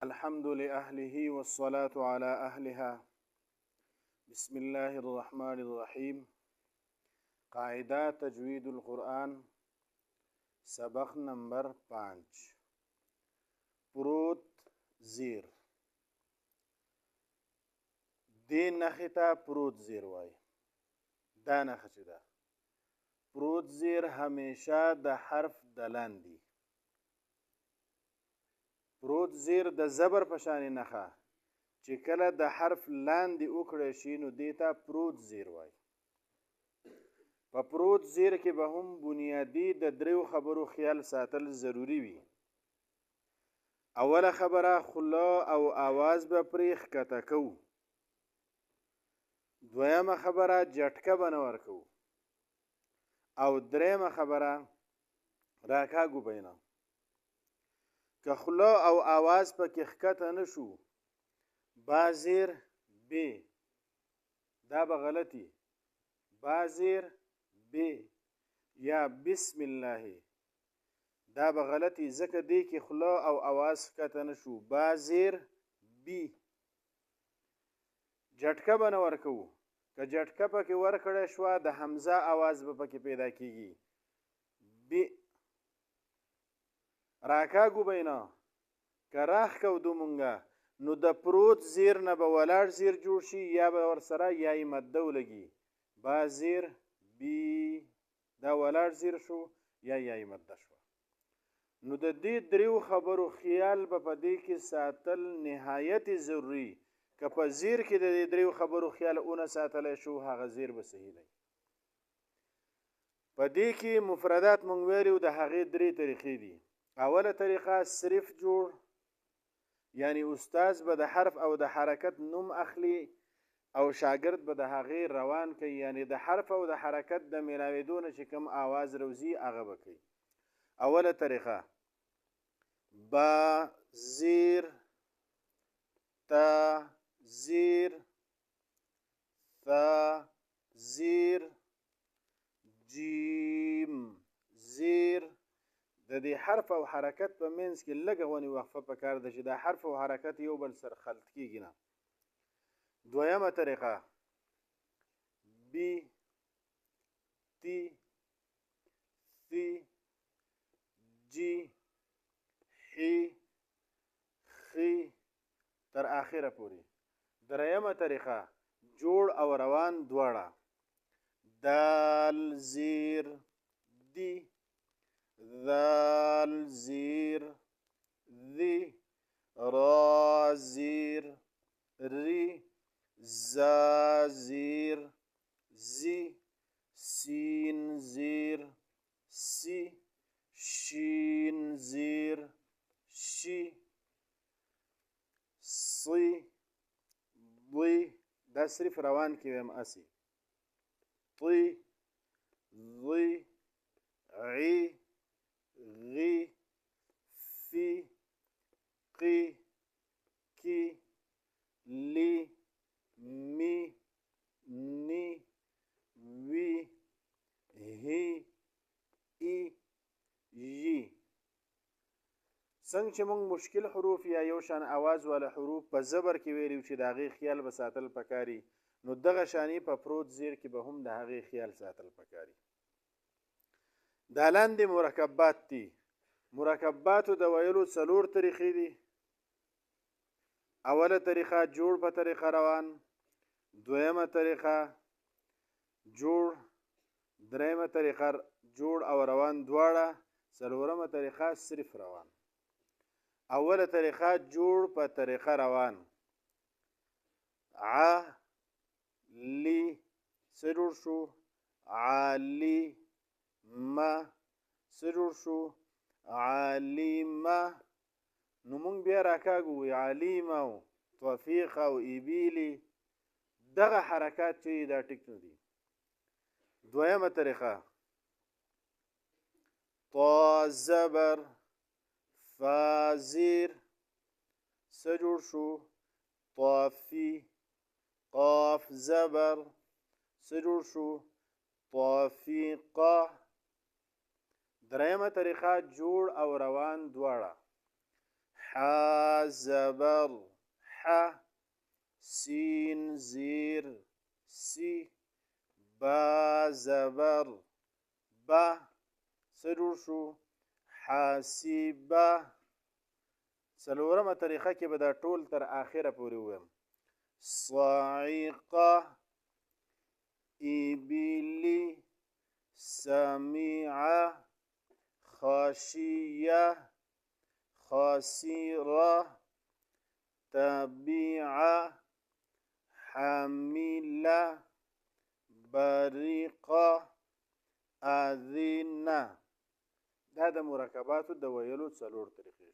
الحمد لأهله والصلاة على أهلها. بسم الله الرحمن الرحيم. قاعدة تجوید القرآن سبق نمبر 5. پروت زیر. دې نښې ته پروت زیر وایي. دا نښه چې ده پروت زیر همیشه د حرف د لاندې. پروت زیر د زبر په شانې نښه چې کله د حرف لاندې وکړی شي نو دې ته پروت زیر وایي. په پروت زیر کې به هم بنیادي د دریو خبرو خیال ساتل ضروري وي. اوله خبره خوله او آواز به پرې ښکته کوو. دویمه خبره جټکه به نه ورکوو. او دریمه خبره راکاږو به نه. که خوله او آواز پکې ښکته نه شو با زیر بې دا به غلطي. با زیر بې یا بسم الله دا به غلطي ځکه دې کې خوله او آواز ښکته نه شو. با زیر بي. جټکه به نه ورکوو. که جټکه پکې ورکړی شوه د حمزه آواز به پکې پیدا کیږي. بي راکاږو به نه. که راښکودو مونږه نو د پروت زیر نه به ولاړ زیر جوړ شي یا به ورسره یای مده ولګي. با زیر بي دا ولاړ زیر شو یا یای مده شو. نو د دې دریو خبرو خیال به په دې کې ساتل نهایت ضروري. که په زیر کې د دې دریو خبرو خیال اونه ساتلی شو هغه زیر به صحیح دی. په دې کې مفردات مونږ ویلو د هغې درې طریقې دي. اوله طریقه صرف جوړ، یعنی استاز به د حرف او د حرکت نوم اخلي او شاګرد به د هغې روان کوي، یعنی د حرف او د حرکت د میلاوېدو نه چې کوم آواز روزي هغه به کوي. اوله طریقه با زیر تا زیر ثا زیر جیم زیر. د دې حرف او حرکت په منځ کې لږه ونې وقفه پکار ده چې دا حرف او حرکت یو بل سره خلط کیږي نه. دویمه طریقه بی تی ثی جی حی خی تر آخره پورې. دریمه طریقه جوړ او روان دواړه. دال زیر دی ذال زیر ذی را زیر ری زا زیر زی سین زیر سی شین زیر شی صی ضی دا صرف روان کې ویم اسی طی ضی عی غی فی قی کی لی می نی وی هی ای یی. څنګه چې موږ مشکل حروف یا یو شان آواز والا حروف په زبر کې ویلو چې د هغې خیال به ساتل پکاري، نو دغه شانې په پروت زیر کې به هم د هغې خیال ساتل پکاري. دا لاندې مرکبات دي. مرکباتو د ویلو څلور طریقې دي. اوله طریقه جوړ په طریقه روان، دویمه طریقه جوړ، دریمه طریقه جوړ او روان دواړه، څلورمه طریقه صرف روان. اوله طریقه جوړ په طریقه روان. ع لی څه جوړ شو؟ عالی ما څه جوړ شو؟ عالیمه. نو مونږ بیا راکاږو علیمه او توفیقه او ایبیلی. دغه حرکات چې دا ټیک نه دي. دویمه طریقه طا زبر فا زیر څه جوړ شو؟ طافی. قاف زبر څه جوړ شو؟ طافیقه. دریمه طریقه جوړ او روان دواړه. حا زبر ح سين زير سي با زبر با سرور شو حاسبه څلورمه طریقه کې به دا ټول تر آخره پورې ووایم صاعقه إبلي سميعة خاشية خاسرة تبيعة حاملة بريقة أذنة دا د مرکباتو د ویلو څلور طریقې